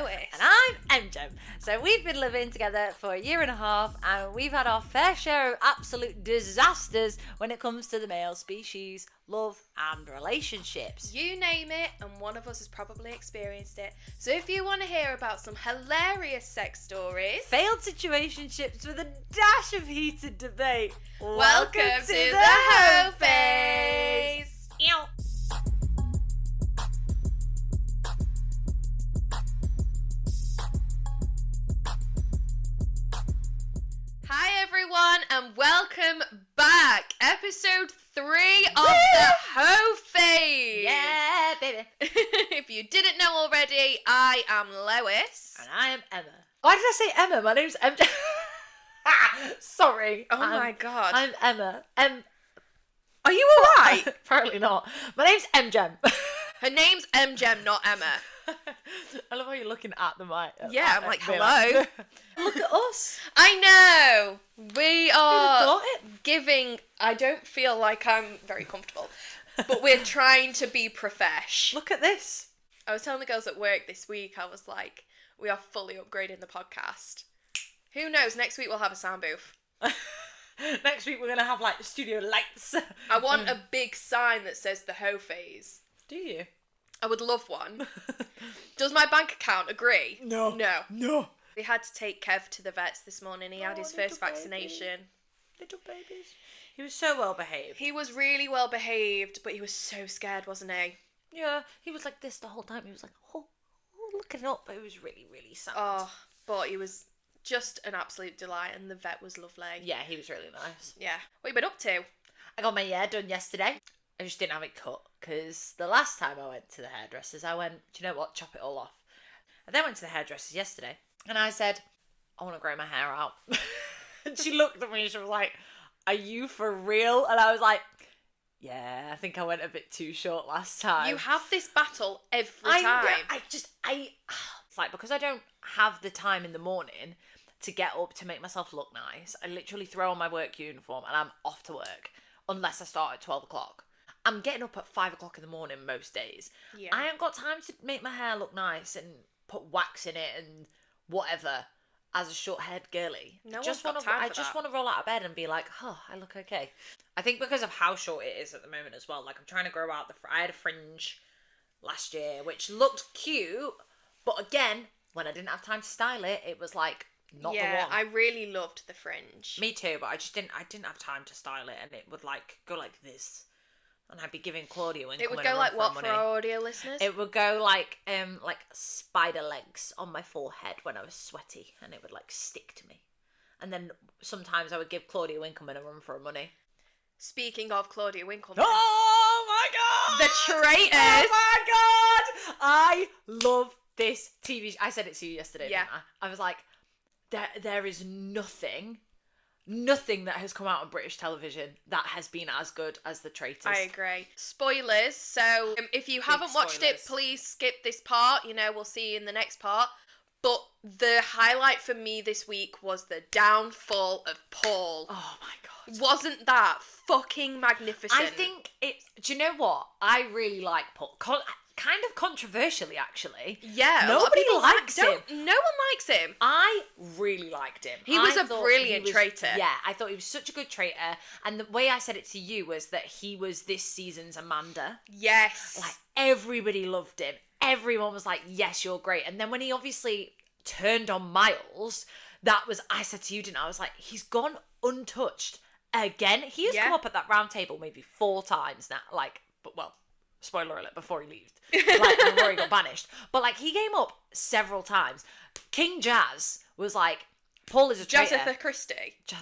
Lois. And I'm EmJem. So we've been living together for a year and a half, and we've had our fair share of absolute disasters when it comes to the male species, love and relationships. You name it, and one of us has probably experienced it. So if you want to hear about some hilarious sex stories, Failed situationships with a dash of heated debate, welcome to the Hoe Phase. Ew. Hi everyone, and welcome back. Episode 3 of the Hoe Phase. Yeah, baby. If you didn't know already, I am Lois. And I am Emma. Why did I say Emma? My name's EmJem. Sorry. Oh my god. I'm Emma. Are you alright? Apparently not. My name's EmJem. Her name's EmJem, not Emma. I love how you're looking at the mic. Yeah, I'm like, being hello. Look at us. I know. We are thought it? giving... I don't feel like I'm very comfortable, but we're trying to be profesh. Look at this. I was telling the girls at work this week, I was like, we are fully upgrading the podcast. Who knows, next week we'll have a sound booth. Next week we're going to have like studio lights. I want a big sign that says the Hoe Phase. Do you? I would love one. Does my bank account agree? No. No. We had to take Kev to the vets this morning. He had his first vaccination. Little babies. He was so well behaved. He was really well behaved, but he was so scared, wasn't he? Yeah, he was like this the whole time. He was like, oh looking up. But it was really, really sad. Oh, but he was just an absolute delight, and the vet was lovely. Yeah, he was really nice. Yeah. What you been up to? I got my hair done yesterday. I just didn't have it cut because the last time I went to the hairdressers, I went, do you know what, chop it all off. I then went to the hairdressers yesterday and I said, I want to grow my hair out. And she looked at me and she was like, are you for real? And I was like, yeah, I think I went a bit too short last time. You have this battle every time. It's like, because I don't have the time in the morning to get up to make myself look nice, I literally throw on my work uniform and I'm off to work unless I start at 12 o'clock. I'm getting up at 5 o'clock in the morning most days. Yeah. I ain't got time to make my hair look nice and put wax in it and whatever as a short-haired girly. No I just one's got time for that. want to roll out of bed and be like, oh, I look okay. I think because of how short it is at the moment as well. Like, I'm trying to grow out I had a fringe last year, which looked cute, but again, when I didn't have time to style it, it was like not the one. Yeah, I really loved the fringe. Me too, but I didn't have time to style it, and it would like go like this. And I'd be giving Claudia Winkle. It would go like what for our audio listeners? It would go like spider legs on my forehead when I was sweaty, and it would like stick to me. And then sometimes I would give Claudia Winkleman a run for her money. Speaking of Claudia Winkleman. Oh my god! The traitors! Oh my god! I love this TV. I said it to you yesterday, yeah. didn't I? I was like, there is nothing that has come out on British television that has been as good as The Traitors. I agree. Spoilers. So if you haven't watched it, please skip this part. We'll see you in the next part. But the highlight for me this week was the downfall of Paul. Oh my god. Wasn't that fucking magnificent? I think do you know what? I really like Paul. Kind of controversially, actually. Yeah. Nobody likes him. No one likes him. I really liked him. He was a brilliant traitor. Yeah, I thought he was such a good traitor. And the way I said it to you was that he was this season's Amanda. Yes. Like, everybody loved him. Everyone was like, yes, you're great. And then when he obviously turned on Miles, I said to you, didn't I? I was like, he's gone untouched again. He has come up at that round table maybe 4 times now. Spoiler alert, before he leaves. Before he got banished. But, he came up several times. King Jazz was like, Paul is a traitor. Jazzetha Christie. Jazzetha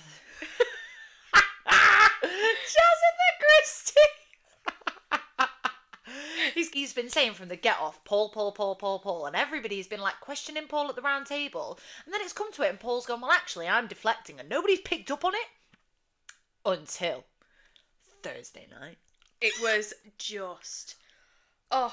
Christie. He's been saying from the get off, Paul, and everybody's been questioning Paul at the round table. And then it's come to it and Paul's gone, well, actually, I'm deflecting, and nobody's picked up on it until Thursday night. It was just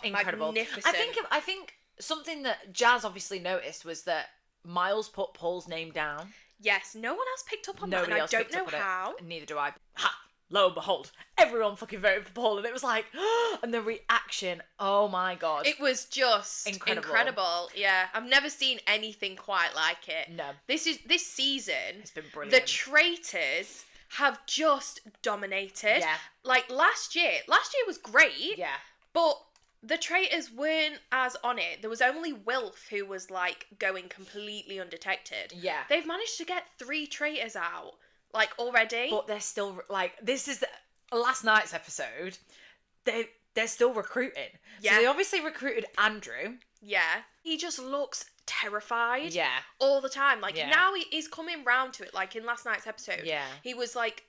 incredible. Magnificent. I think something that Jazz obviously noticed was that Miles put Paul's name down. Yes, no one else picked up on Nobody that, and else I picked don't up know on how. It. Neither do I. Ha! lo and behold, everyone fucking voted for Paul, and it was like, and the reaction, oh my god. It was just incredible. Yeah, I've never seen anything quite like it. No. This season, it's been brilliant. The traitors have just dominated. Yeah. Like last year was great. Yeah. But the traitors weren't as on it. There was only Wilf who was like going completely undetected. Yeah. They've managed to get 3 traitors out. Like, already. But they're still, like, this is last night's episode. They're still recruiting. Yeah. So they obviously recruited Andrew. Yeah. He just looks terrified. Yeah. All the time. Like, now he's coming round to it. Like, in last night's episode. Yeah. He was, like,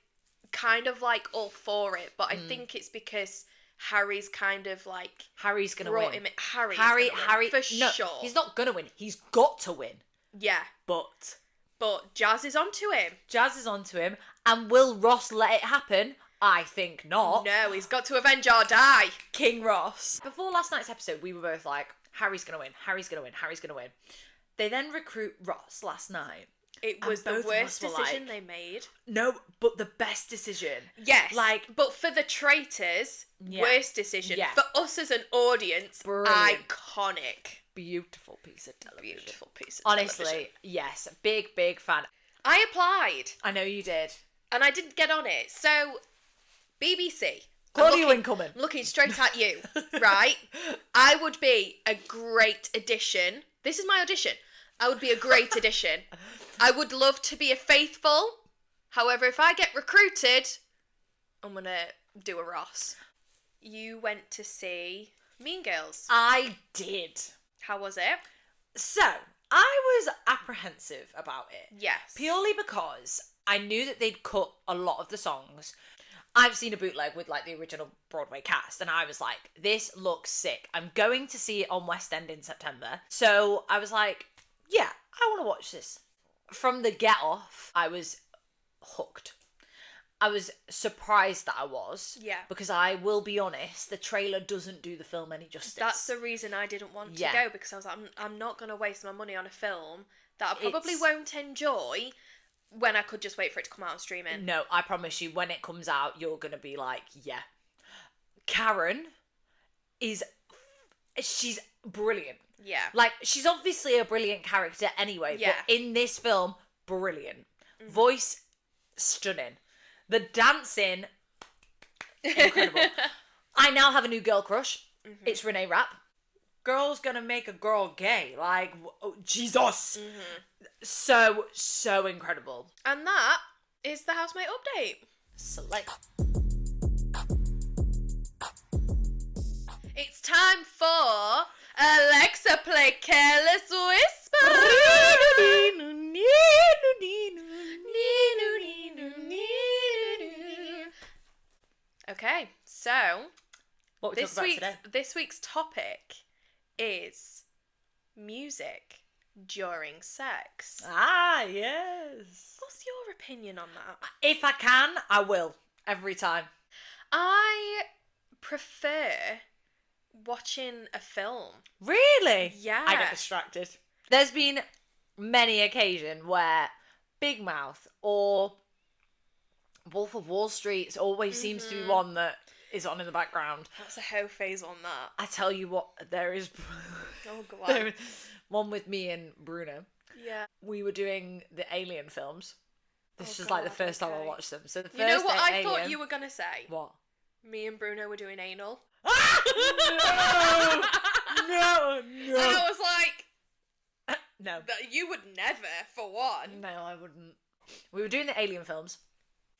kind of, like, all for it. But I think it's because Harry's kind of, like... Harry's going to win. Harry, for sure. He's not going to win. He's got to win. Yeah. But Jazz is onto him. And will Ross let it happen? I think not. No, he's got to avenge or die. King Ross. Before last night's episode, we were both like, Harry's going to win. They then recruit Ross last night. It was the worst decision they made. No, but the best decision. Yes. But for the traitors, worst decision. Yeah. For us as an audience, brilliant. Iconic. Beautiful piece of television. Honestly, yes. Big fan. I applied. I know you did. And I didn't get on it. So, BBC. Claudia Winkleman. Looking straight at you, right? I would be a great addition. This is my audition. I would be a great addition. I would love to be a faithful. However, if I get recruited, I'm going to do a Ross. You went to see Mean Girls. I did. How was it? So, I was apprehensive about it. Yes. Purely because I knew that they'd cut a lot of the songs. I've seen a bootleg with like the original Broadway cast and I was like, this looks sick. I'm going to see it on West End in September. So I was like, yeah, I want to watch this. From the get off, I was hooked. I was surprised that I was. Yeah. Because I will be honest, the trailer doesn't do the film any justice. That's the reason I didn't want to go, because I was like, I'm not going to waste my money on a film that I probably won't enjoy when I could just wait for it to come out on streaming. No, I promise you, when it comes out, you're going to be like, yeah. Karen she's brilliant. Yeah. Like, she's obviously a brilliant character anyway, but in this film, brilliant. Mm-hmm. Voice, stunning. The dancing, incredible. I now have a new girl crush. Mm-hmm. It's Renee Rapp. Girl's gonna make a girl gay. Like, oh, Jesus. Mm-hmm. So incredible. And that is the housemate update. Select. It's time for Alexa Play Careless Whisper. Okay, so what we talk about today? This week's topic is music during sex. Ah, yes. What's your opinion on that? If I can, I will. Every time. I prefer watching a film. Really? Yeah. I get distracted. There's been many occasions where Big Mouth or Wolf of Wall Street always seems to be one that is on in the background. That's a Hoe Phase on that. I tell you what, there is... Oh, go on. There is one with me and Bruno. Yeah. We were doing the Alien films. This was like the first time I watched them. So the first You know what Alien... I thought you were going to say? What? Me and Bruno were doing anal. No! And I was like... No. You would never, for one. No, I wouldn't. We were doing the Alien films.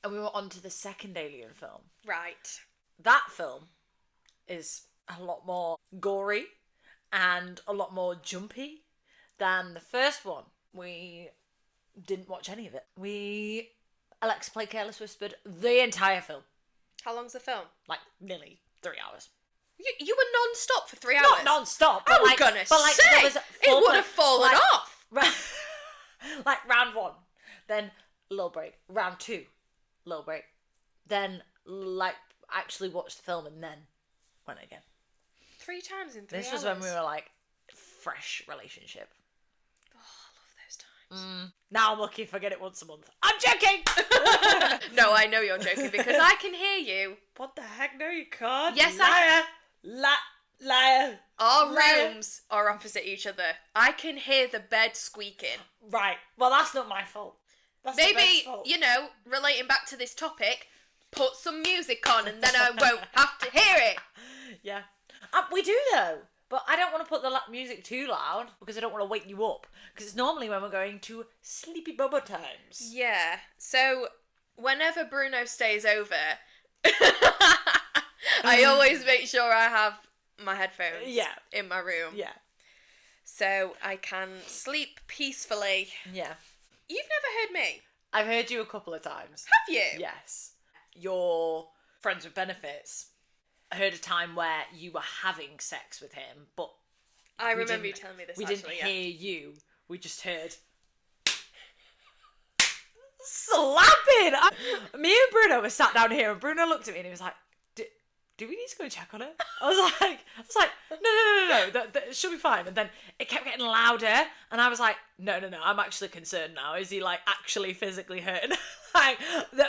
And we were on to the second Alien film. Right. That film is a lot more gory and a lot more jumpy than the first one. We didn't watch any of it. Alexa Play Careless Whispered the entire film. How long's the film? Like, nearly 3 hours. You were non-stop for 3 hours? Not non-stop. But goodness sake! It would have fallen off. Like, round 1. Then, a little break. Round 2. Little break. Then, like, actually watched the film and then went again. 3 times in 3 hours? This was when we were, like, fresh relationship. Oh, I love those times. Now I'm lucky if I get it once a month. I'm joking! No, I know you're joking because I can hear you. What the heck? No, you can't. Yes, Liar. Our rooms are opposite each other. I can hear the bed squeaking. Right. Well, that's not my fault. That's the bed's Maybe, fault. relating back to this topic, put some music on and then I won't have to hear it. Yeah. We do, though. But I don't want to put the music too loud because I don't want to wake you up. Because it's normally when we're going to sleepy bubba times. Yeah. So, whenever Bruno stays over, I always make sure I have my headphones in my room. Yeah. So I can sleep peacefully. Yeah. You've never heard me. I've heard you a couple of times. Have you? Yes. Your friends with benefits. I heard a time where you were having sex with him, but I remember you telling me this. We didn't hear you. We just heard slapping. Me and Bruno were sat down here, and Bruno looked at me and he was like, "Do we need to go check on it?" I was like, no, that should be fine. And then it kept getting louder, and I was like, no, I'm actually concerned now. Is he like actually physically hurting? Like,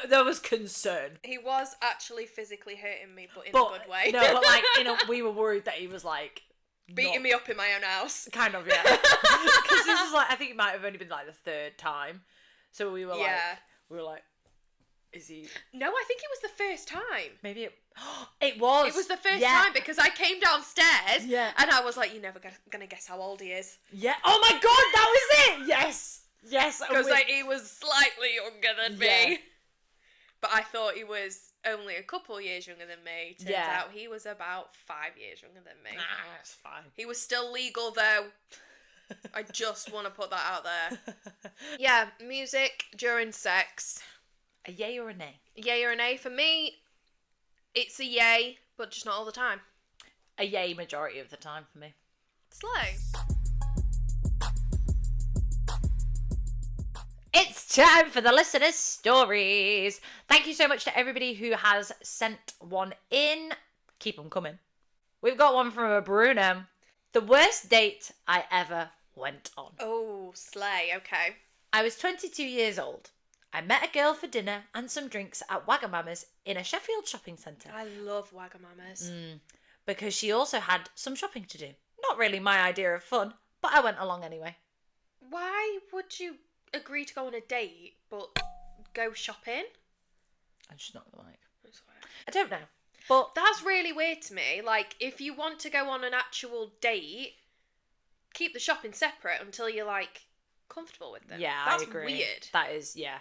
there was concern. He was actually physically hurting me, but in a good way. No, but like, we were worried that he was like beating me up in my own house. Kind of, yeah. Because this was like, I think it might have only been like the third time. So we were like, is he? No, I think it was the first time. Maybe it was. It was the first time because I came downstairs and I was like, "You're never gonna guess how old he is." Yeah. Oh my god, that was it. Yes. Because like he was slightly younger than me, but I thought he was only a couple years younger than me. Turns out he was about 5 years younger than me. Nah, that's fine. He was still legal though. I just want to put that out there. Yeah, music during sex. A yay or a nay? Yay or a nay? For me, it's a yay, but just not all the time. A yay majority of the time for me. Slow. It's time for the listeners' stories. Thank you so much to everybody who has sent one in. Keep them coming. We've got one from a Bruno. The worst date I ever went on. Oh, slay. Okay. I was 22 years old. I met a girl for dinner and some drinks at Wagamama's in a Sheffield shopping centre. I love Wagamama's. Because she also had some shopping to do. Not really my idea of fun, but I went along anyway. Why would you agree to go on a date, but go shopping? I'm just not like... I don't know. But that's really weird to me. Like, if you want to go on an actual date, keep the shopping separate until you're, like, comfortable with them. Yeah, that's I agree. Weird. That is, yeah.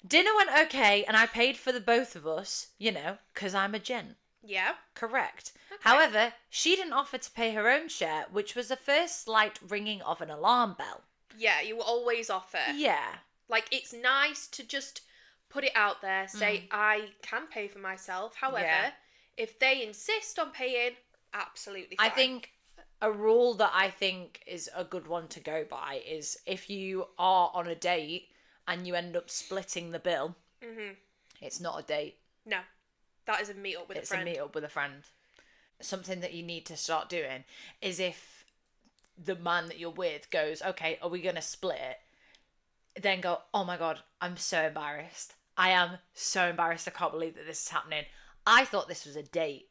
Dinner went okay, and I paid for the both of us, because I'm a gent. Yeah. Correct. Okay. However, she didn't offer to pay her own share, which was the first slight ringing of an alarm bell. Yeah, you always offer. Yeah. Like, it's nice to just put it out there, say, I can pay for myself. However, if they insist on paying, absolutely fine. I think a rule that I think is a good one to go by is if you are on a date and you end up splitting the bill, it's not a date. No, that is a meet up with a friend. It's a meet up with a friend. Something that you need to start doing is if the man that you're with goes, okay, are we going to split it? Then go, oh my God, I'm so embarrassed. I am so embarrassed. I can't believe that this is happening. I thought this was a date.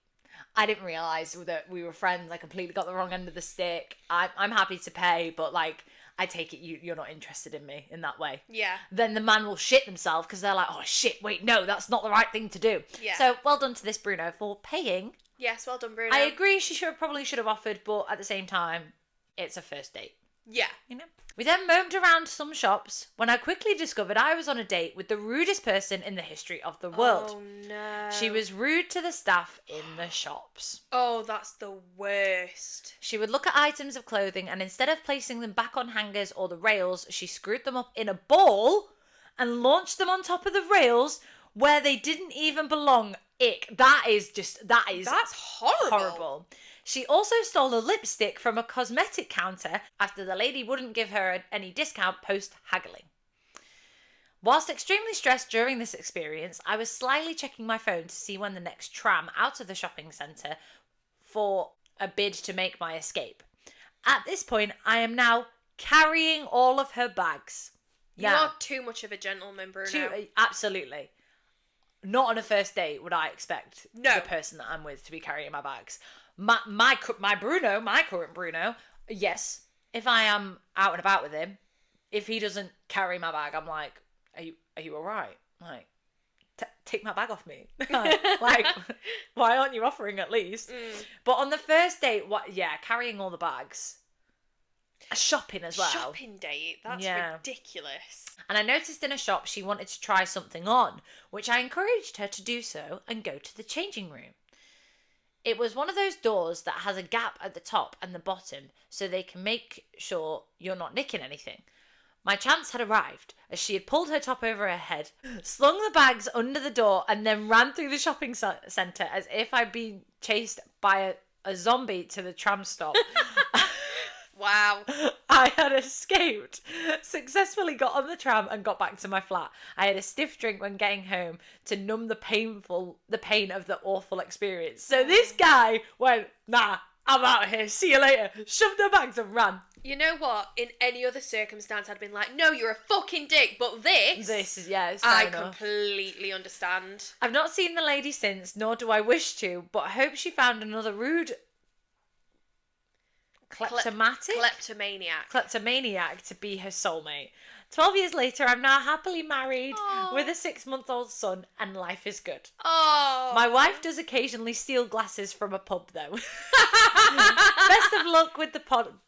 I didn't realise that we were friends. I completely got the wrong end of the stick. I'm happy to pay, but like, I take it you're not interested in me in that way. Yeah. Then the man will shit themselves because they're like, oh shit, wait, no, that's not the right thing to do. Yeah. So well done to this Bruno for paying. Yes, well done, Bruno. I agree she probably should have offered, but at the same time, it's a first date. Yeah. We then moaned around some shops when I quickly discovered I was on a date with the rudest person in the history of the world. Oh no. She was rude to the staff in the shops. Oh, that's the worst. She would look at items of clothing and instead of placing them back on hangers or the rails, she screwed them up in a ball and launched them on top of the rails where they didn't even belong. Ick. That's horrible. She also stole a lipstick from a cosmetic counter after the lady wouldn't give her any discount post-haggling. Whilst extremely stressed during this experience, I was slyly checking my phone to see when the next tram out of the shopping centre for a bid to make my escape. At this point, I am now carrying all of her bags. You are too much of a gentleman, Bruno. Absolutely. Not on a first date would I expect the person that I'm with to be carrying my bags. My current Bruno, yes, if I am out and about with him, if he doesn't carry my bag, I'm like, are you all right? Like, take my bag off me. Like, why aren't you offering at least? But on the first date, carrying all the bags. Shopping as well. Shopping date? That's ridiculous. And I noticed in a shop she wanted to try something on, which I encouraged her to do so and go to the changing room. It was one of those doors that has a gap at the top and the bottom so they can make sure you're not nicking anything. My chance had arrived as she had pulled her top over her head, slung the bags under the door and then ran through the shopping centre as if I'd been chased by a zombie to the tram stop. Wow. I had escaped, successfully got on the tram and got back to my flat. I had a stiff drink when getting home to numb the pain of the awful experience. So this guy went, nah, I'm out of here, see you later, shoved the bags and ran. You know what? In any other circumstance, I'd been like, no, you're a fucking dick, but this is, it's I enough. Completely understand. I've not seen the lady since, nor do I wish to, but I hope she found another rude kleptomaniac to be her soulmate. 12 years later, I'm now happily married with a 6-month-old son, and life is good. Oh, my wife does occasionally steal glasses from a pub, though. Best of luck with the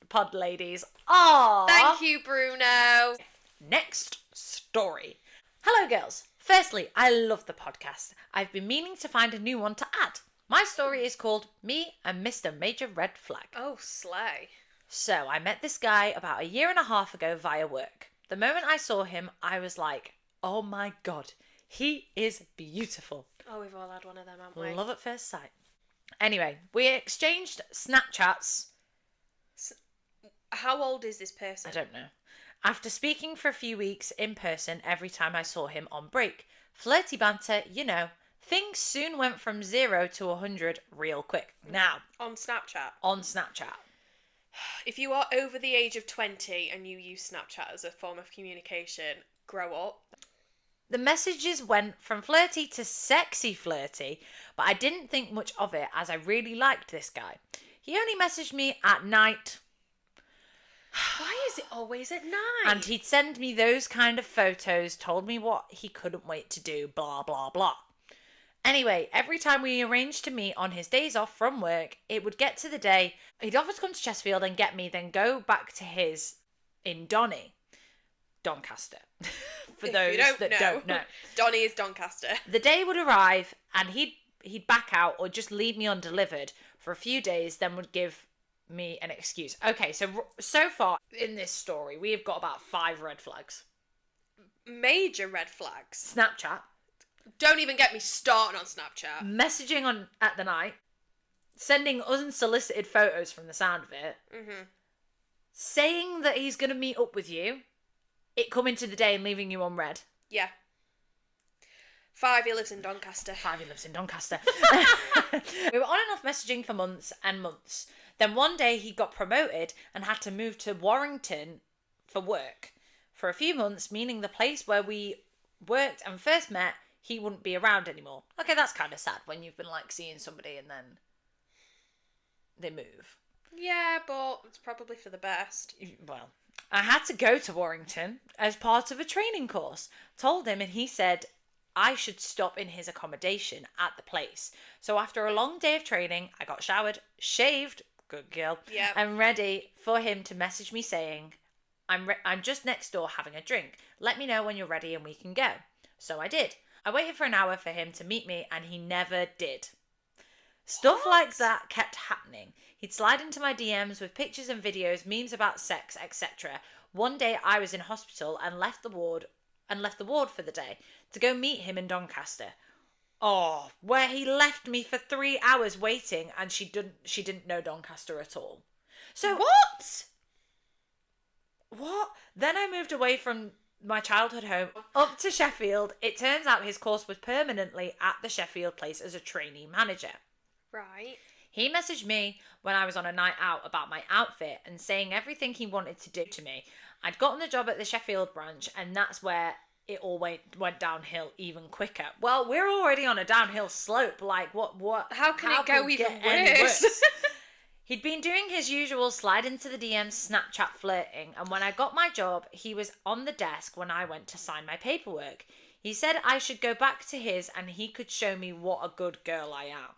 pod ladies. Oh, thank you, Bruno. Next story. Hello, girls. Firstly, I love the podcast. I've been meaning to find a new one to add. My story is called Me and Mr. Major Red Flag. Oh, slay. So, I met this guy about 1.5 years ago via work. The moment I saw him, I was like, oh my God, he is beautiful. Oh, we've all had one of them, haven't we? Love at first sight. Anyway, we exchanged Snapchats. How old is this person? I don't know. After speaking for a few weeks in person every time I saw him on break. Flirty banter, you know. Things soon went from 0 to 100 real quick. Now. On Snapchat? On Snapchat. If you are over the age of 20 and you use Snapchat as a form of communication, grow up. The messages went from flirty to sexy flirty, but I didn't think much of it as I really liked this guy. He only messaged me at night. Why is it always at night? And he'd send me those kind of photos, told me what he couldn't wait to do, blah, blah, blah. Anyway, every time we arranged to meet on his days off from work, it would get to the day, he'd offer to come to Chesterfield and get me, then go back to his in Doncaster. For those that don't know. Donny is Doncaster. The day would arrive and he'd back out or just leave me undelivered for a few days, then would give me an excuse. Okay, so far in this story, we have got about 5 red flags. Major red flags. Snapchat. Don't even get me started on Snapchat. Messaging on at the night. Sending unsolicited photos from the sound of it. Mm-hmm. Saying that he's going to meet up with you. It coming to the day and leaving you on red. Yeah. 5, he lives in Doncaster. We were on and off messaging for months and months. Then one day he got promoted and had to move to Warrington for work. For a few months, meaning the place where we worked and first met, he wouldn't be around anymore. Okay, that's kind of sad when you've been like seeing somebody and then they move. Yeah, but it's probably for the best. Well, I had to go to Warrington as part of a training course. Told him and he said I should stop in his accommodation at the place. So after a long day of training, I got showered, shaved, good girl, yeah, and ready for him to message me saying, I'm just next door having a drink. Let me know when you're ready and we can go. So I did. I waited for an hour for him to meet me and he never did. Stuff like that kept happening. He'd slide into my DMs with pictures and videos, memes about sex, etc. One day I was in hospital and left the ward for the day to go meet him in Doncaster. Oh, where he left me for 3 hours waiting and she didn't know Doncaster at all. So what? Then I moved away from my childhood home up to Sheffield. It turns out his course was permanently at the Sheffield place as a trainee manager. Right. He messaged me when I was on a night out about my outfit and saying everything he wanted to do to me. I'd gotten the job at the Sheffield branch, and that's where it all went downhill even quicker. Well, we're already on a downhill slope. Like, what? How can it go even worse? He'd been doing his usual slide into the DMs Snapchat flirting, and when I got my job, he was on the desk when I went to sign my paperwork. He said I should go back to his and he could show me what a good girl I am.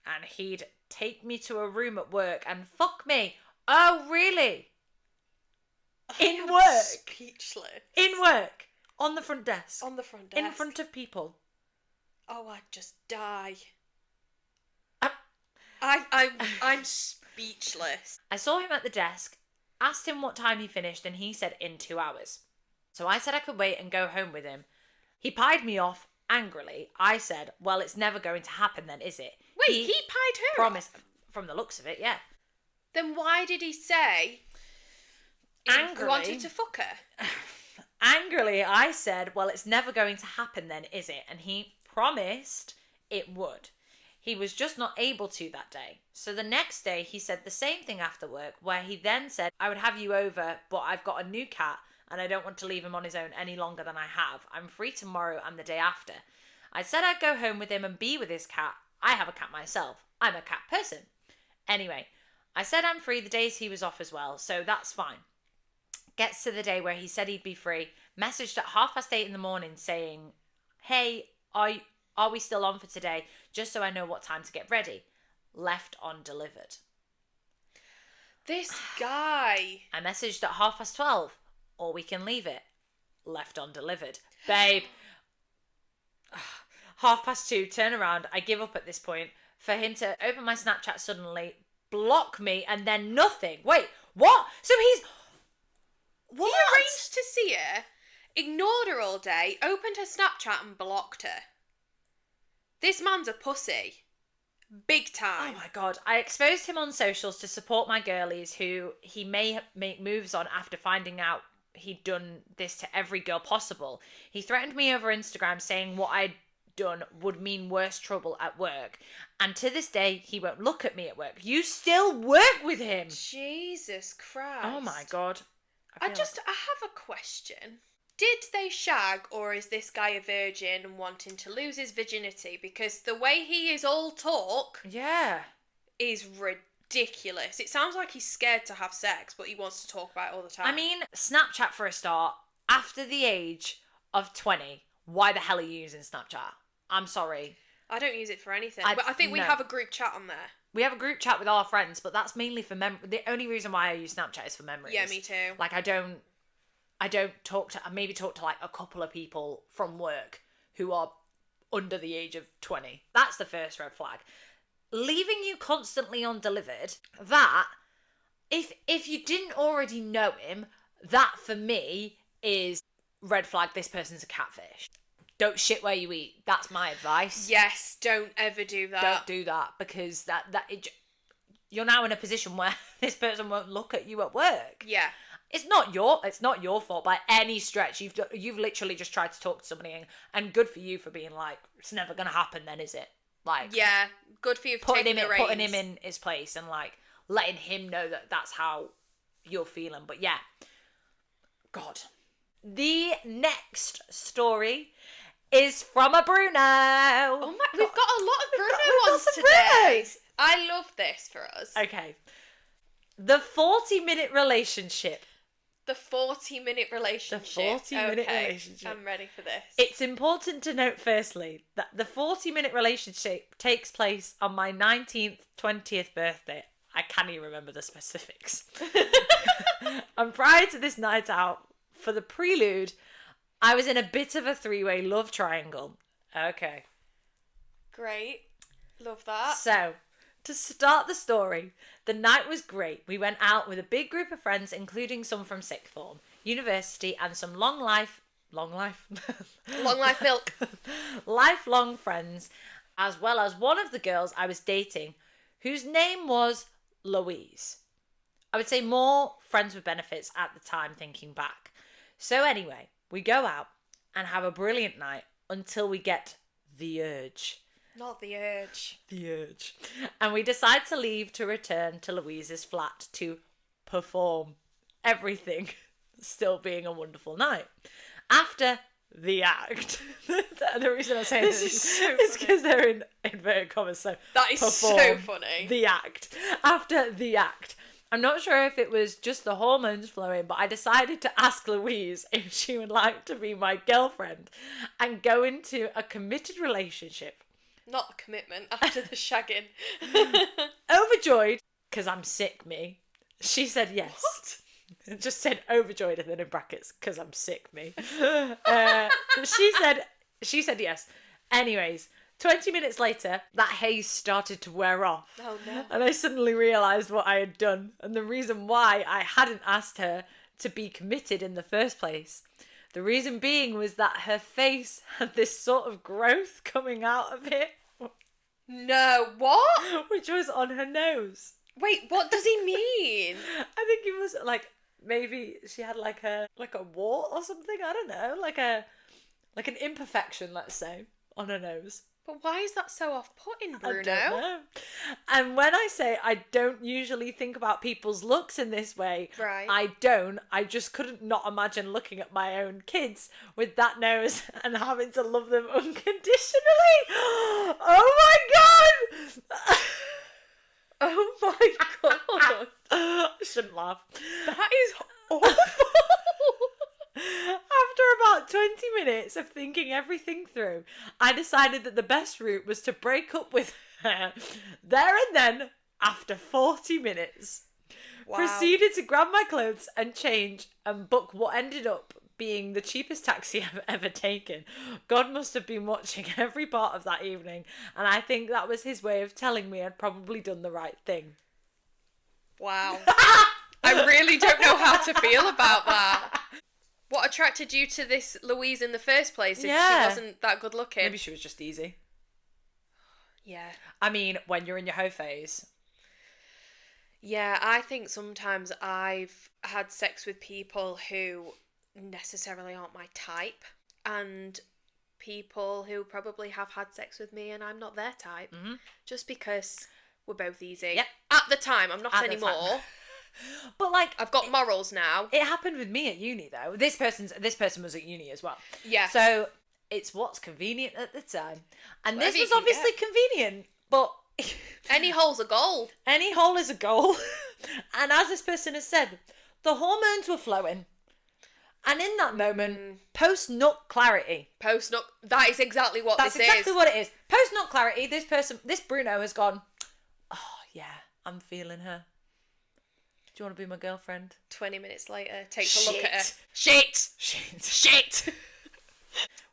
And he'd take me to a room at work and fuck me. Oh, really? In work. Speechless. In work. On the front desk. On the front desk. In front of people. Oh, I'd just die. I'm speechless. I saw him at the desk, asked him what time he finished, and he said in 2 hours. So I said I could wait and go home with him. He pied me off angrily. I said, well, it's never going to happen then, is it? Wait, he pied her promised, off? From the looks of it, yeah. Then why did he say he wanted to fuck her? Angrily, I said, well, it's never going to happen then, is it? And he promised it would. He was just not able to that day. So the next day, he said the same thing after work, where he then said, I would have you over, but I've got a new cat, and I don't want to leave him on his own any longer than I have. I'm free tomorrow and the day after. I said I'd go home with him and be with his cat. I have a cat myself. I'm a cat person. Anyway, I said I'm free the days he was off as well, so that's fine. Gets to the day where he said he'd be free, messaged at 8:30 in the morning saying, hey, are we still on for today? Just so I know what time to get ready. Left undelivered. This guy. I messaged at 12:30. Or we can leave it. Left undelivered. Babe. 2:30, turn around. I give up at this point. For him to open my Snapchat suddenly, block me, and then nothing. Wait, what? So he's... What? He arranged to see her, ignored her all day, opened her Snapchat and blocked her. This man's a pussy. Big time. Oh my God. I exposed him on socials to support my girlies who he may make moves on after finding out he'd done this to every girl possible. He threatened me over Instagram saying what I'd done would mean worse trouble at work. And to this day, he won't look at me at work. You still work with him. Jesus Christ. Oh my God. I have a question. Did they shag, or is this guy a virgin and wanting to lose his virginity? Because the way he is all talk is ridiculous. It sounds like he's scared to have sex, but he wants to talk about it all the time. I mean, Snapchat for a start, after the age of 20, why the hell are you using Snapchat? I'm sorry. I don't use it for anything. But I think we have a group chat on there. We have a group chat with our friends, but that's mainly for the only reason why I use Snapchat is for memories. Yeah, me too. Like, I don't talk to, I maybe talk to like a couple of people from work who are under the age of 20. That's the first red flag. Leaving you constantly undelivered, that, if you didn't already know him, that for me is red flag, this person's a catfish. Don't shit where you eat. That's my advice. Yes, don't ever do that. Don't do that, because you're now in a position where this person won't look at you at work. Yeah. It's not your fault by any stretch. You've literally just tried to talk to somebody, and good for you for being like, it's never gonna happen then, is it? Like, yeah, good for you for taking the reins. Putting him in his place and like letting him know that that's how you're feeling. But yeah, God. The next story is from a Bruno. Oh my, we've got a lot of Bruno ones today. Brunos. I love this for us. Okay. The 40-minute relationship. The 40-minute relationship. Relationship. I'm ready for this. It's important to note, firstly, that the 40-minute relationship takes place on my 19th, 20th birthday. I can't even remember the specifics. And prior to this night out, for the prelude, I was in a bit of a 3-way love triangle. Okay. Great. Love that. So, to start the story, the night was great. We went out with a big group of friends, including some from sixth form, university, and some long life milk, lifelong friends, as well as one of the girls I was dating, whose name was Louise. I would say more friends with benefits at the time, thinking back. So anyway, we go out and have a brilliant night until we get the urge. Not the urge. The urge. And we decide to leave to return to Louise's flat to perform everything, still being a wonderful night. After the act. The reason I say this is because they're in inverted commas, so that is so funny. The act. After the act. I'm not sure if it was just the hormones flowing, but I decided to ask Louise if she would like to be my girlfriend and go into a committed relationship. Not a commitment after the shagging. Overjoyed, because I'm sick, me. She said yes. What? It just said overjoyed and then in brackets, because I'm sick, me. She said yes. Anyways, 20 minutes later, that haze started to wear off. Oh no. And I suddenly realised what I had done and the reason why I hadn't asked her to be committed in the first place. The reason being was that her face had this sort of growth coming out of it. No, what? Which was on her nose. Wait, what does he mean? I think it was like, maybe she had like a wart or something, I don't know, like an imperfection, let's say, on her nose. But why is that so off-putting, Bruno? I don't know. And when I say I don't usually think about people's looks in this way, right. I just couldn't not imagine looking at my own kids with that nose and having to love them unconditionally. Oh my God! Oh my God. I shouldn't laugh. That is awful. After about 20 minutes of thinking everything through, I decided that the best route was to break up with her there and then after 40 minutes. Wow. Proceeded to grab my clothes and change and book what ended up being the cheapest taxi I've ever taken. God must have been watching every part of that evening, and I think that was his way of telling me I'd probably done the right thing. Wow. I really don't know how to feel about that. What attracted you to this Louise in the first place if she wasn't that good looking? Maybe she was just easy. Yeah. I mean, when you're in your hoe phase. Yeah, I think sometimes I've had sex with people who necessarily aren't my type, and people who probably have had sex with me and I'm not their type, just because we're both easy. Yep. At the time, I'm not anymore. But like, I've got morals now. It happened with me at uni though. This person was at uni as well. Yeah. So it's what's convenient at the time, and Whatever this was obviously convenient. But any hole's a goal. Any hole is a goal. And as this person has said, the hormones were flowing, and in that moment, post-nut clarity. Post-nut. That is exactly what That's this is. That's exactly what it is. Post-nut clarity. This Bruno has gone, oh yeah, I'm feeling her. Do you want to be my girlfriend? 20 minutes later, takes a look at her. Shit.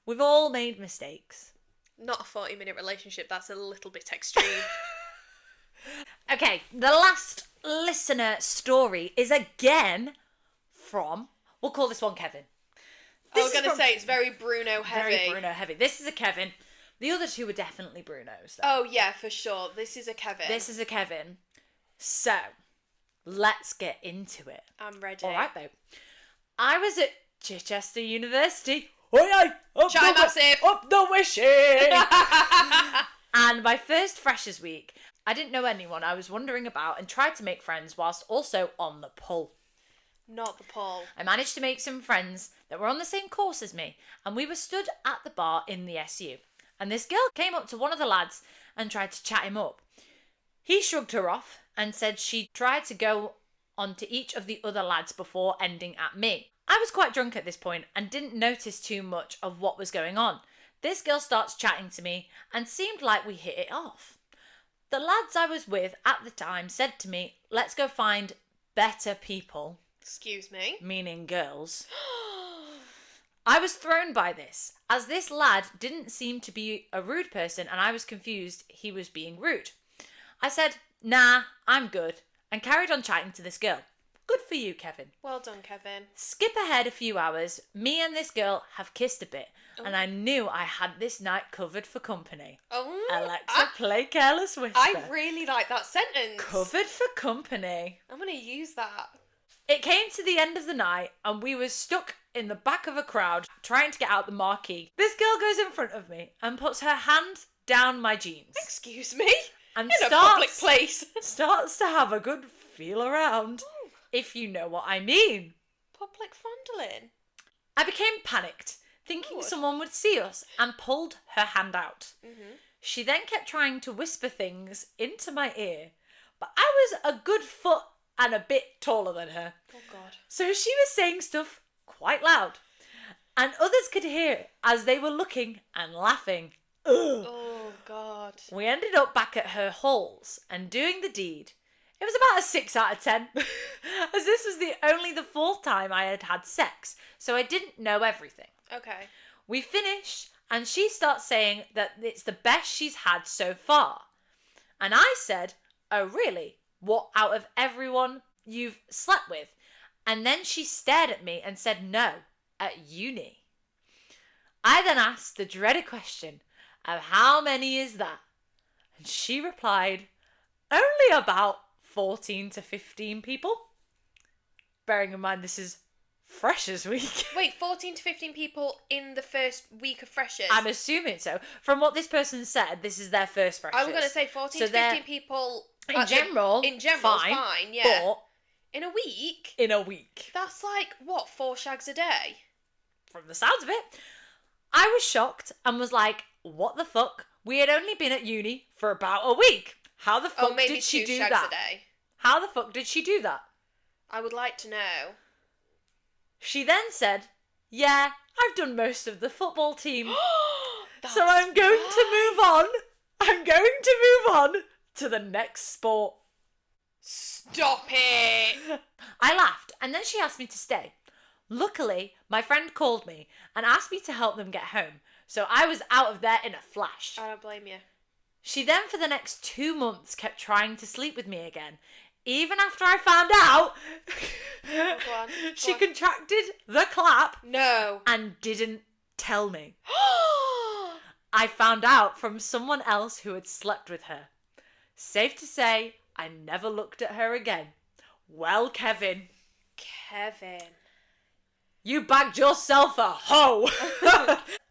We've all made mistakes. Not a 40-minute relationship. That's a little bit extreme. Okay, the last listener story is again from, we'll call this one Kevin. I was going to say it's very Bruno heavy. Very Bruno heavy. This is a Kevin. The other two were definitely Brunos, though. Oh, yeah, for sure. This is a Kevin. So, let's get into it. I'm ready. All right, though. I was at Chichester University. Chai massive. Up the wishing. And my first freshers week, I didn't know anyone. I was wandering about and tried to make friends whilst also on the pull. Not the pull. I managed to make some friends that were on the same course as me, and we were stood at the bar in the SU. And this girl came up to one of the lads and tried to chat him up. He shrugged her off and said she tried to go on to each of the other lads before ending at me. I was quite drunk at this point and didn't notice too much of what was going on. This girl starts chatting to me and seemed like we hit it off. The lads I was with at the time said to me, let's go find better people. Excuse me? Meaning girls. I was thrown by this, as this lad didn't seem to be a rude person and I was confused he was being rude. I said, nah, I'm good, and carried on chatting to this girl. Good for you, Kevin. Well done, Kevin. Skip ahead a few hours, me and this girl have kissed a bit, and I knew I had this night covered for company. Oh, Alexa, play Careless Whisper. I really like that sentence. Covered for company. I'm going to use that. It came to the end of the night, and we were stuck in the back of a crowd trying to get out the marquee. This girl goes in front of me and puts her hand down my jeans. Excuse me? And in a public place. starts to have a good feel around, if you know what I mean. Public fondling. I became panicked, thinking someone would see us, and pulled her hand out. Mm-hmm. She then kept trying to whisper things into my ear, but I was a good foot and a bit taller than her. Oh, God. So she was saying stuff quite loud, and others could hear it as they were looking and laughing. Ugh. Oh, God. We ended up back at her halls and doing the deed. It was about a 6 out of 10, as this was only the 4th time I had had sex, so I didn't know everything. Okay. We finished, and she starts saying that it's the best she's had so far. And I said, oh, really? What, out of everyone you've slept with? And then she stared at me and said, no, at uni. I then asked the dreaded question of how many is that? And she replied, only about 14 to 15 people. Bearing in mind this is Freshers Week. Wait, 14 to 15 people in the first week of Freshers? I'm assuming so. From what this person said, this is their first Freshers. I was going to say 14 to 15 people... In general, fine, yeah. But in a week? In a week. That's like, what, 4 shags a day? From the sounds of it. I was shocked and was like, what the fuck? We had only been at uni for about a week. How the fuck did she do that? Maybe 2 shags a day. How the fuck did she do that? I would like to know. She then said, yeah, I've done most of the football team. So to I'm going to move on. I'm going to move on to the next sport. Stop it! I laughed and then she asked me to stay. Luckily, my friend called me and asked me to help them get home. So I was out of there in a flash. I don't blame you. She then for the next 2 months kept trying to sleep with me again. Even after I found out she contracted the clap. No. And didn't tell me. I found out from someone else who had slept with her. Safe to say, I never looked at her again. Well, Kevin. Kevin. You bagged yourself a hoe.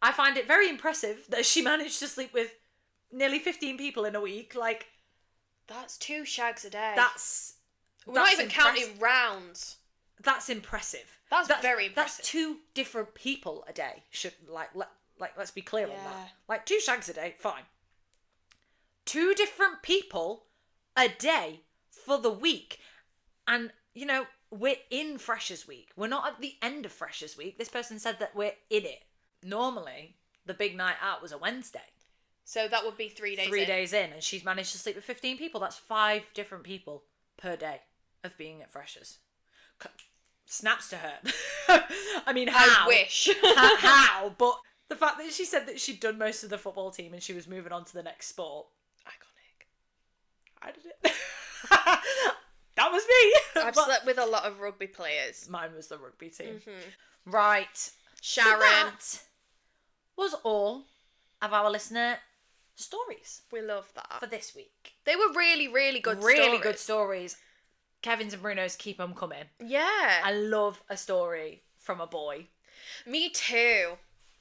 I find it very impressive that she managed to sleep with nearly 15 people in a week. Like, that's 2 shags a day. We're not even counting rounds. That's impressive. That's very impressive. That's 2 different people a day. Let's be clear on that. Like 2 shags a day, fine. 2 different people a day for the week. And, you know, we're in Freshers Week. We're not at the end of Freshers Week. This person said that we're in it. Normally, the big night out was a Wednesday. So that would be 3 days in. 3 days in, and she's managed to sleep with 15 people. That's 5 different people per day of being at Freshers. Snaps to her. I mean, how? I wish. How? But the fact that she said that she'd done most of the football team and she was moving on to the next sport. Iconic. I did it. That was me. I've slept with a lot of rugby players. Mine was the rugby team. Mm-hmm. Right. Sharon. So that was all of our listener stories. We love that. For this week. They were really, really good stories. Really good stories. Kevin's and Bruno's keep them coming. Yeah. I love a story from a boy. Me too.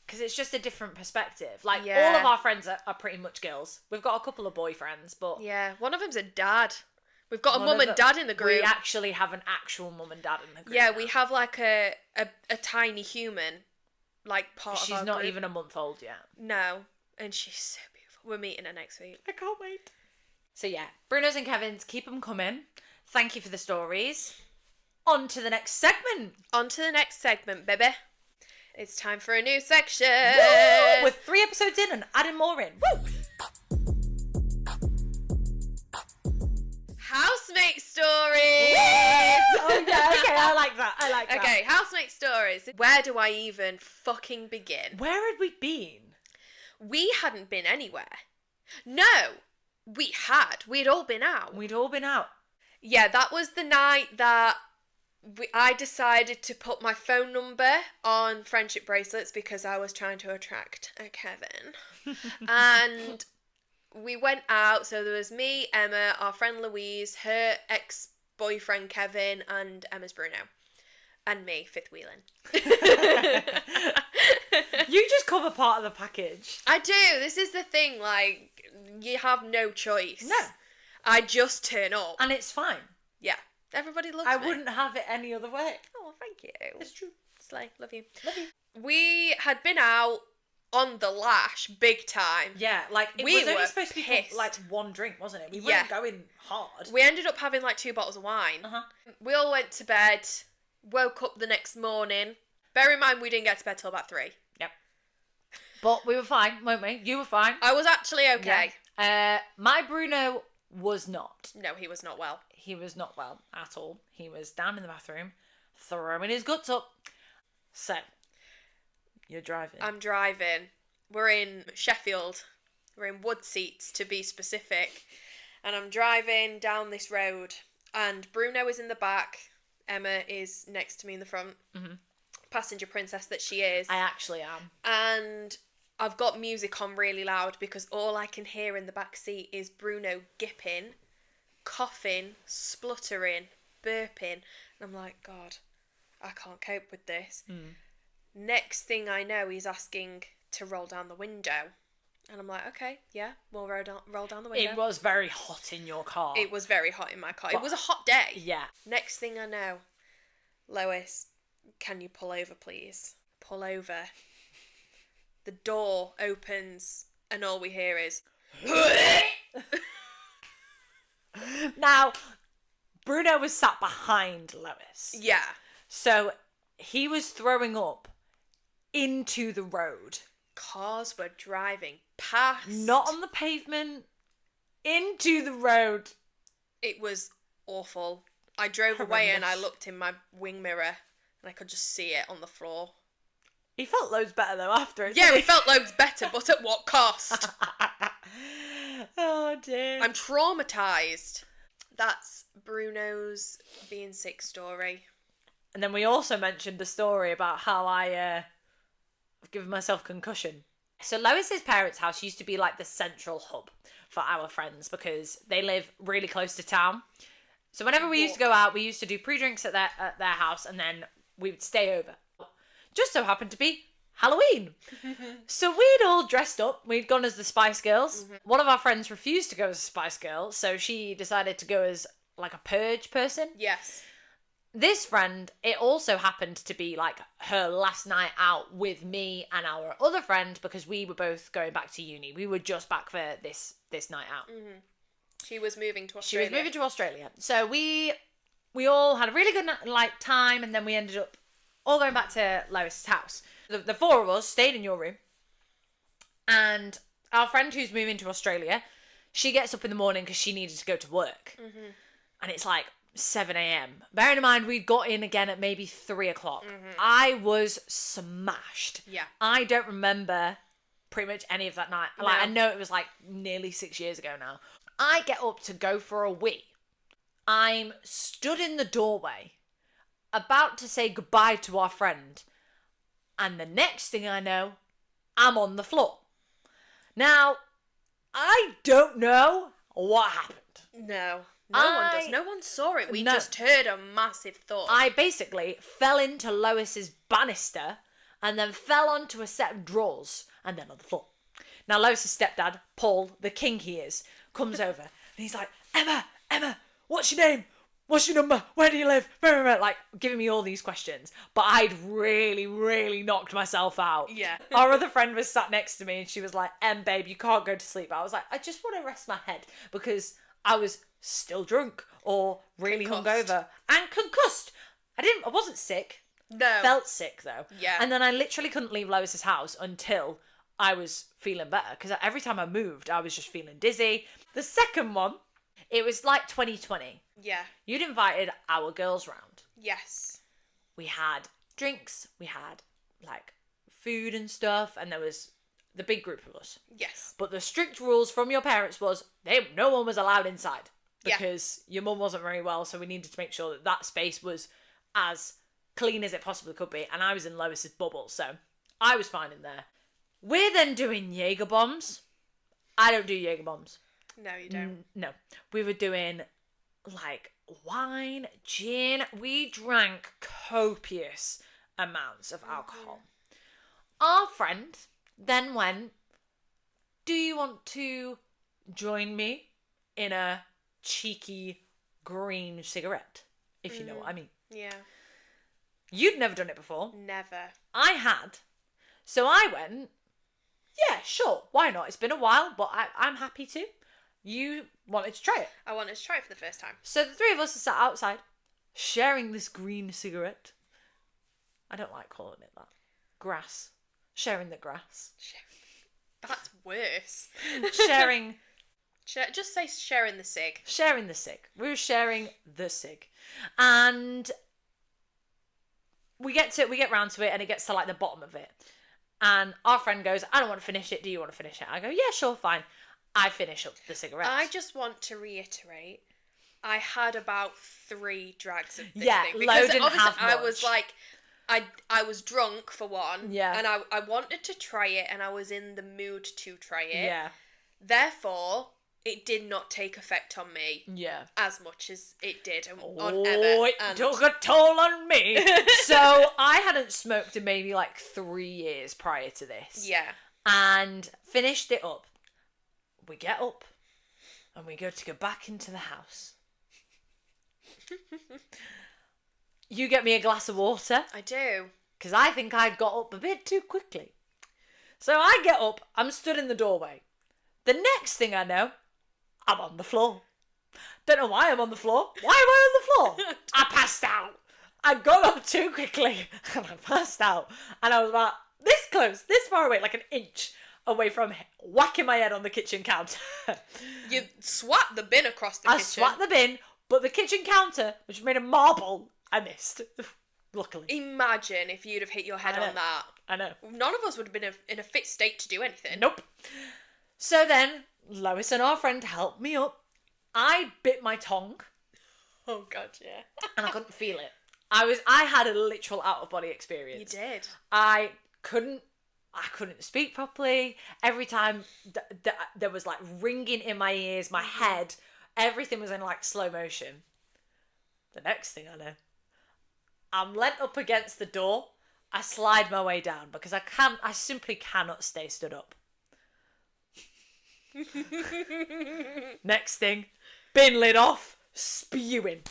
Because it's just a different perspective. Like, all of our friends are pretty much girls. We've got a couple of boyfriends, but... Yeah, one of them's a dad. We've got a mum and dad in the group. We actually have an actual mum and dad in the group. Yeah, we have like a tiny human, like, part of our She's not group. even a month old yet. No, and she's so beautiful. We're meeting her next week. I can't wait. So yeah, Bruno's and Kevin's, keep them coming. Thank you for the stories. On to the next segment. On to the next segment, baby. It's time for a new section. Woo! We're 3 episodes in and adding more in. Woo! Housemate stories. Oh yeah, okay, I like that. Okay, housemate stories. Where do I even fucking begin? Where had we been? We hadn't been anywhere. No, we had. We'd all been out. Yeah, that was the night that I decided to put my phone number on friendship bracelets because I was trying to attract a Kevin. And we went out, so there was me, Emma, our friend Louise, her ex-boyfriend Kevin, and Emma's Bruno. And me, fifth wheeling. You just come a part of the package. I do. This is the thing, like, you have no choice. No. I just turn up. And it's fine. Yeah. Everybody loves me. I wouldn't have it any other way. Oh, thank you. It's true. Slay. Love you. Love you. We had been out on the lash big time. Yeah, like, it We was only were supposed to be pissed. for, like, one drink, wasn't it? We Yeah. weren't going hard. We ended up having like 2 bottles of wine. Uh-huh. We all went to bed, woke up the next morning. Bear in mind, we didn't get to bed till about 3. Yep. But we were fine, weren't we? You were fine. I was actually okay. Yeah. My Bruno was not. No, he was not well. He was not well at all. He was down in the bathroom, throwing his guts up. So, you're driving. I'm driving. We're in Sheffield. We're in Woodseats, to be specific. And I'm driving down this road. And Bruno is in the back. Emma is next to me in the front. Mm-hmm. Passenger princess that she is. I actually am. And I've got music on really loud because all I can hear in the back seat is Bruno gipping, coughing, spluttering, burping. And I'm like, God, I can't cope with this. Next thing I know, he's asking to roll down the window. And I'm like, okay, yeah, we'll roll down the window. It was very hot in your car. It was very hot in my car. It was a hot day. Yeah. Next thing I know, Lois, can you pull over, please? Pull over. The door opens and all we hear is... Now, Bruno was sat behind Lois. Yeah. So, he was throwing up into the road. Cars were driving past. Not on the pavement. Into the road. It was awful. I drove away and I looked in my wing mirror and I could just see it on the floor. He felt loads better though after it. Yeah, we felt loads better, but at what cost? Oh dear. I'm traumatised. That's Bruno's being sick story. And then we also mentioned the story about how I've given myself concussion. So Lois's parents' house used to be like the central hub for our friends because they live really close to town. So whenever we used to go out, we used to do pre-drinks at their house and then we would stay over. Just so happened to be Halloween. So we'd all dressed up. We'd gone as the Spice Girls. Mm-hmm. One of our friends refused to go as a Spice Girl, so she decided to go as like a purge person. Yes. This friend, it also happened to be like her last night out with me and our other friend because we were both going back to uni. We were just back for this night out. Mm-hmm. She was moving to Australia. She was moving to Australia. So we all had a really good time, and then we ended up all going back to Lois's house. The 4 of us stayed in your room, and our friend who's moving to Australia, she gets up in the morning because she needed to go to work. Mm-hmm. And it's like 7 a.m. Bearing in mind, we'd got in again at maybe 3 o'clock. Mm-hmm. I was smashed. Yeah. I don't remember pretty much any of that night. No. Like, I know it was like nearly 6 years ago now. I get up to go for a wee. I'm stood in the doorway, about to say goodbye to our friend. And the next thing I know, I'm on the floor. Now, I don't know what happened. No. No one does. No one saw it. We just heard a massive thud. I basically fell into Lois's banister and then fell onto a set of drawers and then on the floor. Now, Lois's stepdad, Paul, the king he is, comes over and he's like, Emma, what's your name? What's your number? Where do you live? Like, giving me all these questions. But I'd really, really knocked myself out. Yeah. Our other friend was sat next to me and she was like, babe, you can't go to sleep. I was like, I just want to rest my head because I was still drunk or really hungover and concussed. I wasn't sick. No. Felt sick though. Yeah. And then I literally couldn't leave Lois's house until I was feeling better because every time I moved, I was just feeling dizzy. The second one, it was like 2020. Yeah. You'd invited our girls round. Yes. We had drinks, we had like food and stuff, and there was the big group of us. Yes. But the strict rules from your parents was no one was allowed inside because your mum wasn't very well, so we needed to make sure that space was as clean as it possibly could be. And I was in Lois's bubble, so I was fine in there. We're then doing Jaeger bombs. I don't do Jaeger bombs. No, you don't. No. We were doing like wine, gin. We drank copious amounts of alcohol. Our friend then went, do you want to join me in a cheeky green cigarette? If you know what I mean. Yeah. You'd never done it before. Never. I had. So I went, yeah, sure, why not? It's been a while, but I'm happy to. You wanted to try it. I wanted to try it for the first time. So the three of us are sat outside, sharing this green cigarette. I don't like calling it that. Grass. Sharing the grass. That's worse. Sharing... Just say sharing the cig. Sharing the cig. We were sharing the cig. And we get round to it, and it gets to like the bottom of it. And our friend goes, I don't want to finish it. Do you want to finish it? I go, yeah, sure, fine. I finish up the cigarette. I just want to reiterate, I had about 3 drags of this yeah, thing. Because didn't obviously have much. I was like, I was drunk for one. Yeah. And I wanted to try it, and I was in the mood to try it. Yeah. Therefore, it did not take effect on me. Yeah. As much as it did on Emma. It took a toll on me. So I hadn't smoked in maybe like 3 years prior to this. Yeah. And finished it up. We get up and we go back into the house. You get me a glass of water. I do. Because I think I got up a bit too quickly. So I get up, I'm stood in the doorway. The next thing I know, I'm on the floor. Don't know why I'm on the floor. Why am I on the floor? I passed out. I got up too quickly and I passed out. And I was about this close, this far away, like an inch away from whacking my head on the kitchen counter. You swat the bin across the kitchen. I swat the bin, but the kitchen counter, which was made of marble, I missed. Luckily. Imagine if you'd have hit your head on that. I know. None of us would have been in a fit state to do anything. Nope. So then, Lois and our friend helped me up. I bit my tongue. Oh God, yeah. And I couldn't feel it. I had a literal out of body experience. You did. I couldn't speak properly. Every time there was like ringing in my ears, my head, everything was in like slow motion. The next thing I know, I'm leant up against the door. I slide my way down because I simply cannot stay stood up. Next thing, bin lid off, spewing.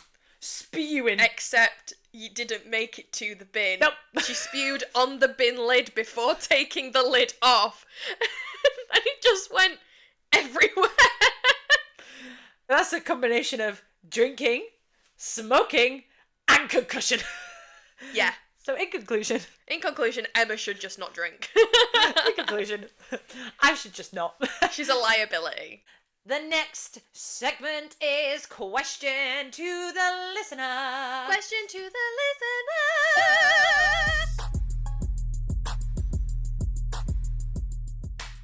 Except you didn't make it to the bin. Nope. She spewed on the bin lid before taking the lid off. And it just went everywhere. That's a combination of drinking, smoking, and concussion. Yeah. So in conclusion, Emma should just not drink. in conclusion, I should just not. She's a liability. The next segment is question to the listener. Question to the listener.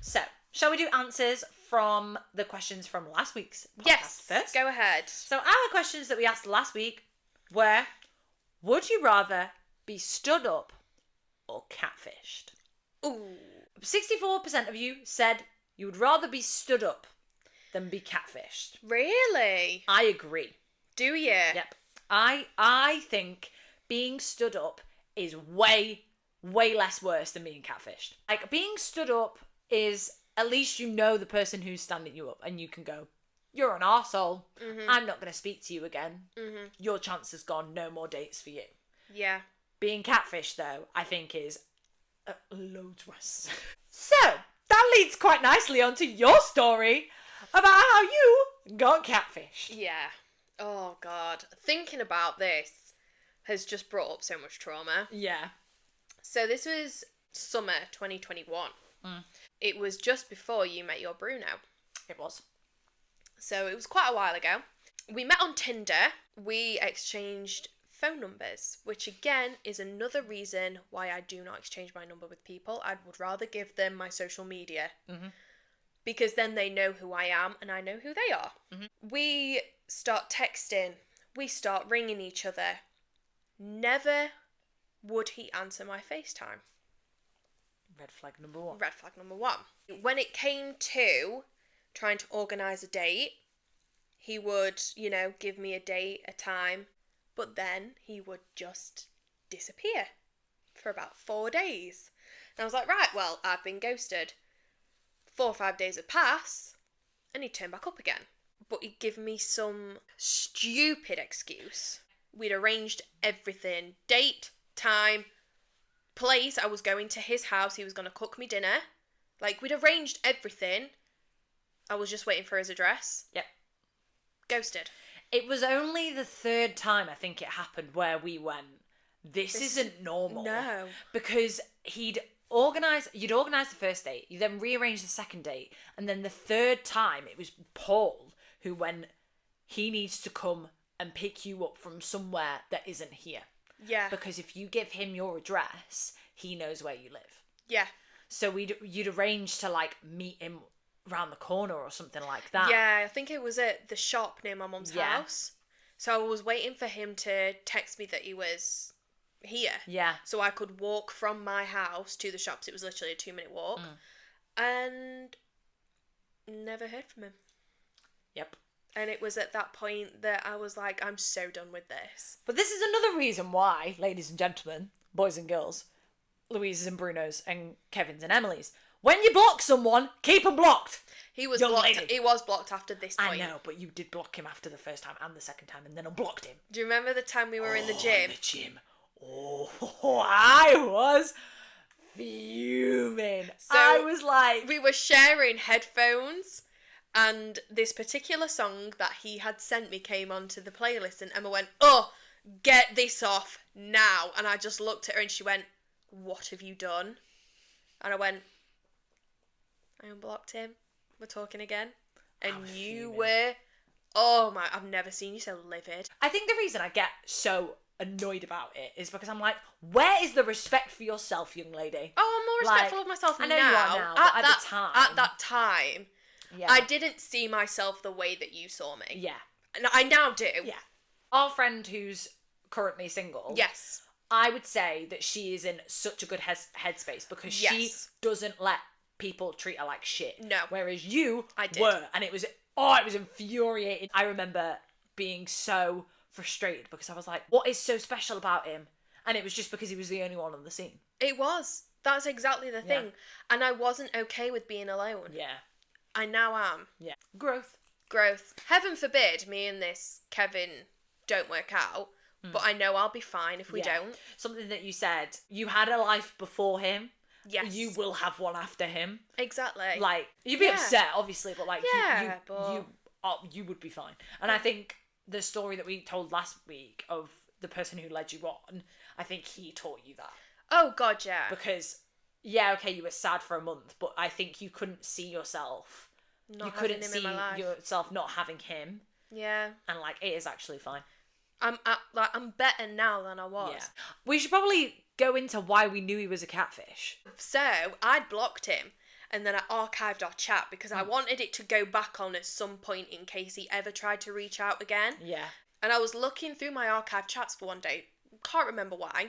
So, shall we do answers from the questions from last week's podcast Yes, first? go ahead. So our questions that we asked last week were, would you rather be stood up or catfished? Ooh. 64% of you said you would rather be stood up than be catfished. Really? I agree. Do you? Yep. I think being stood up is way less worse than being catfished. Like, being stood up is, at least you know the person who's standing you up and you can go, you're an arsehole. Mm-hmm. I'm not going to speak to you again. Mm-hmm. Your chance is gone. No more dates for you. Yeah. Being catfished, though, I think is loads worse. So, that leads quite nicely onto your story about how you got catfished. Yeah. Oh, God. Thinking about this has just brought up so much trauma. Yeah. So this was summer 2021. It was just before you met your Bruno. It was. So it was quite a while ago. We met on Tinder. We exchanged phone numbers, which again is another reason why I do not exchange my number with people. I would rather give them my social media. Mm-hmm. Because then they know who I am and I know who they are. Mm-hmm. We start texting. We start ringing each other. Never would he answer my FaceTime. Red flag number one. Red flag number one. When it came to trying to organise a date, he would, give me a date, a time, but then he would just disappear. for about 4 days. And I was like, right, well, I've been ghosted. 4 or 5 days had passed, and he'd turn back up again. But he'd give me some stupid excuse. We'd arranged everything. Date, time, place. I was going to his house. He was going to cook me dinner. Like, we'd arranged everything. I was just waiting for his address. Yep. Ghosted. It was only the third time I think it happened where we went, this isn't normal. No. Because you'd organised the first date, you then rearranged the second date, and then the third time it was Paul who went, he needs to come and pick you up from somewhere that isn't here. Yeah. Because if you give him your address, he knows where you live. Yeah. So you'd arrange to like meet him round the corner or something like that. Yeah, I think it was at the shop near my mum's house. So I was waiting for him to text me that he was here. Yeah. So I could walk from my house to the shops. It was literally a 2-minute walk. And never heard from him. Yep. And it was at that point that I was like, I'm so done with this. But this is another reason why, ladies and gentlemen, boys and girls, Louise's and Bruno's and Kevin's and Emily's, when you block someone, keep them blocked. He was Young blocked. lady. He was blocked after this point. I know, but you did block him after the first time and the second time, and then unblocked him. Do you remember the time we were in the gym? In the gym. Oh, I was fuming. So I was like... We were sharing headphones, and this particular song that he had sent me came onto the playlist, and Emma went, oh, get this off now. And I just looked at her and she went, what have you done? And I went, I unblocked him. We're talking again. And you were, oh my, I've never seen you so livid. I think the reason I get so annoyed about it is because I'm like, where is the respect for yourself, young lady? Oh, I'm more respectful of myself now. I know you are now, but at that time, yeah. I didn't see myself the way that you saw me. Yeah. And I now do. Yeah. Our friend who's currently single. Yes. I would say that she is in such a good headspace because she doesn't let people treat her like shit. No. Whereas you I did. were. And it was infuriating. I remember being so frustrated because I was like, what is so special about him? And it was just because he was the only one on the scene. It was. That's exactly the thing. And I wasn't okay with being alone. Yeah. I now am. Yeah. Growth. Heaven forbid me and this Kevin don't work out. But I know I'll be fine if we don't. Something that you said, you had a life before him. Yes. You will have one after him. Exactly. Like, you'd be upset, obviously, but like, but... you would be fine. And I think the story that we told last week of the person who led you on, I think he taught you that. Oh, God, yeah. Because, okay, you were sad for a month, but I think you couldn't see yourself. You couldn't see yourself not having him. Yeah. And like, it is actually fine. I'm better now than I was. Yeah. We should probably go into why we knew he was a catfish. So, I'd blocked him, and then I archived our chat because I wanted it to go back on at some point in case he ever tried to reach out again. Yeah. And I was looking through my archived chats for one day, can't remember why,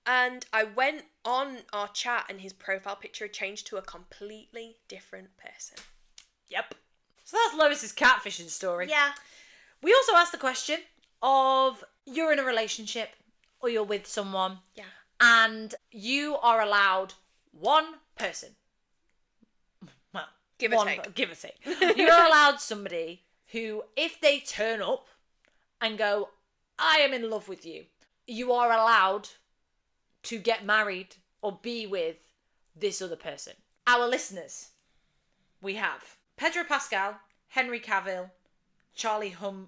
and I went on our chat and his profile picture had changed to a completely different person. Yep. So that's Lois's catfishing story. Yeah. We also asked the question of, you're in a relationship or you're with someone, and you are allowed one person. Well, give or take. You're allowed somebody who, if they turn up and go, I am in love with you, you are allowed to get married or be with this other person. Our listeners, we have Pedro Pascal, Henry Cavill, Charlie Hunnam.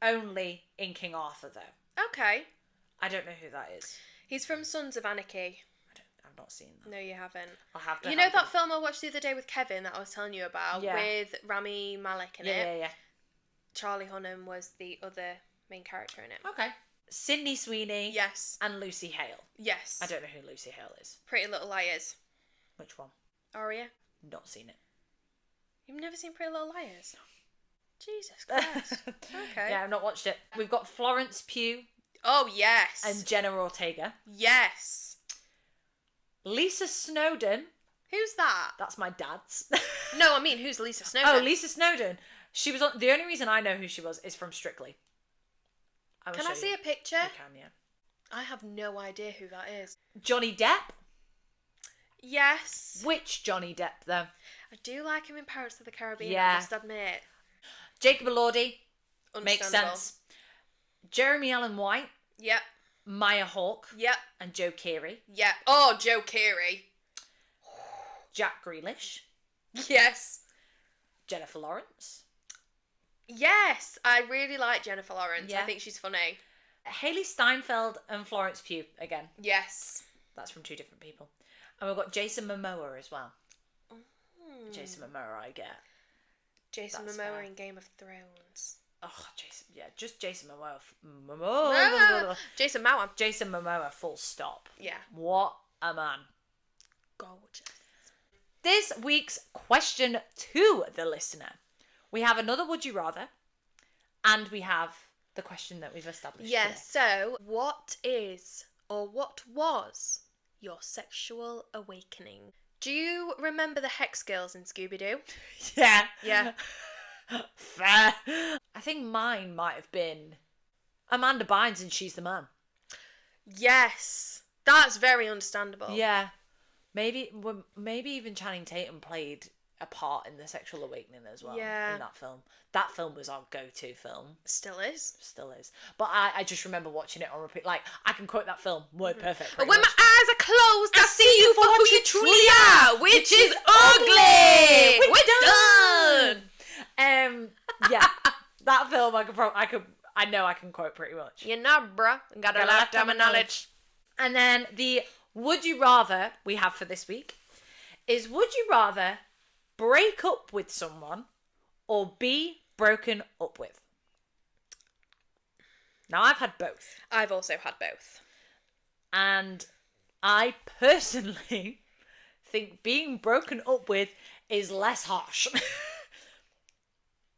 Only in King Arthur, though. Okay. I don't know who that is. He's from Sons of Anarchy. I've not seen that. No, you haven't. I'll have to. You know that film I watched the other day with Kevin that I was telling you about? Yeah. With Rami Malek in it? Yeah. Charlie Hunnam was the other main character in it. Okay. Sydney Sweeney. Yes. And Lucy Hale. Yes. I don't know who Lucy Hale is. Pretty Little Liars. Which one? Aria. Not seen it. You've never seen Pretty Little Liars? Jesus Christ. Okay. Yeah, I've not watched it. We've got Florence Pugh. Oh, yes. And Jenna Ortega. Yes. Lisa Snowdon. Who's that? That's my dad's. No, I mean, who's Lisa Snowdon? Oh, Lisa Snowdon. She was on. The only reason I know who she was is from Strictly. Can I see a picture? You can, yeah. I have no idea who that is. Johnny Depp? Yes. Which Johnny Depp, though? I do like him in Pirates of the Caribbean, Yeah. I must admit. Jacob Elordi. Makes sense. Jeremy Allen White. Yep. Maya Hawke. Yep. And Joe Keery. Yep. Oh, Joe Keery. Jack Grealish. Yes. Jennifer Lawrence. Yes. I really like Jennifer Lawrence. Yeah. I think she's funny. Haley Steinfeld and Florence Pugh again. Yes. That's from 2 different people. And we've got Jason Momoa as well. Jason Momoa, I get. Jason Momoa in Game of Thrones. Oh, Jason, yeah, just Jason Momoa. Jason Momoa. Jason Momoa, full stop. Yeah. What a man. Gorgeous. This week's question to the listener. We have another Would You Rather, and we have the question that we've established. Yes, so what is, or what was, your sexual awakening? Do you remember the Hex Girls in Scooby-Doo? Yeah. Yeah. Fair. I think mine might have been Amanda Bynes and She's the Man. Yes. That's very understandable. Yeah. Maybe even Channing Tatum played a part in the sexual awakening as well. Yeah. In that film. That film was our go-to film. Still is. Still is. But I just remember watching it on repeat. Like, I can quote that film word perfect. When my eyes are closed, I see you for who you truly are, which is ugly. We're done. Yeah. That film I know I can quote pretty much. You know, bruh. Got a lifetime of knowledge. And then the Would You Rather we have for this week is, would you rather break up with someone or be broken up with? Now, I've had both. I've also had both. And I personally think being broken up with is less harsh.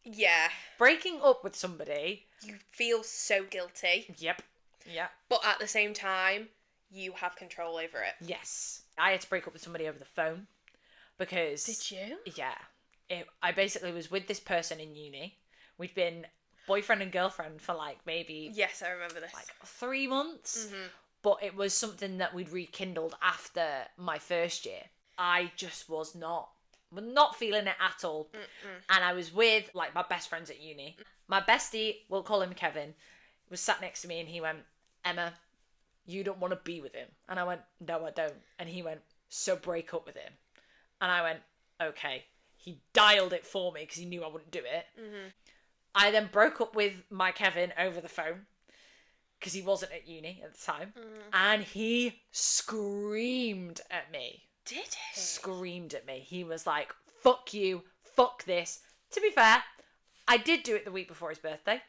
Yeah. Breaking up with somebody... You feel so guilty. Yep. Yeah. But at the same time, you have control over it. Yes. I had to break up with somebody over the phone because... Did you? Yeah. I basically was with this person in uni. We'd been boyfriend and girlfriend for like maybe... Yes, I remember this. Like 3 months. Mm-hmm. But it was something that we'd rekindled after my first year. I just was not feeling it at all. Mm-mm. And I was with like my best friends at uni. My bestie, we'll call him Kevin, was sat next to me and he went, Emma, you don't want to be with him. And I went, no, I don't. And he went, so break up with him. And I went, okay. He dialed it for me because he knew I wouldn't do it. Mm-hmm. I then broke up with my Kevin over the phone because he wasn't at uni at the time. Mm-hmm. And he screamed at me. Did he? Screamed at me. He was like, fuck you, fuck this. To be fair, I did do it the week before his birthday.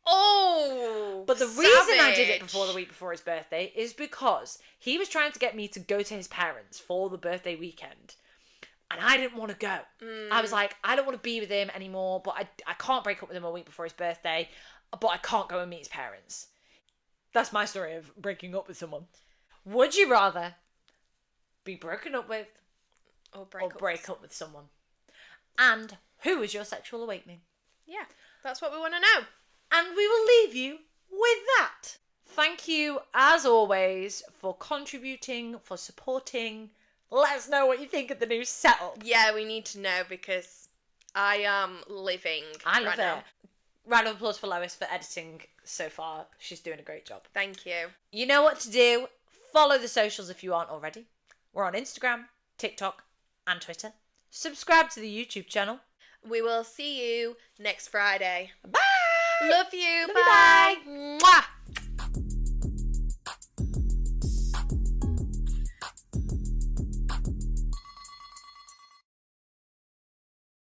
Oh, but the reason I did it before the week before his birthday is because he was trying to get me to go to his parents for the birthday weekend. And I didn't want to go. I was like, I don't want to be with him anymore, but I can't break up with him a week before his birthday, but I can't go and meet his parents. That's my story of breaking up with someone. Would you rather be broken up with or break up with someone? And who was your sexual awakening? Yeah, that's what we want to know. And we will leave you with that. Thank you, as always, for contributing, for supporting. Let us know what you think of the new setup. Yeah, we need to know because I am living right now. Round of applause for Lois for editing so far. She's doing a great job. Thank you. You know what to do. Follow the socials if you aren't already. We're on Instagram, TikTok, and Twitter. Subscribe to the YouTube channel. We will see you next Friday. Bye! Love you. Love bye. You, bye. Mwah.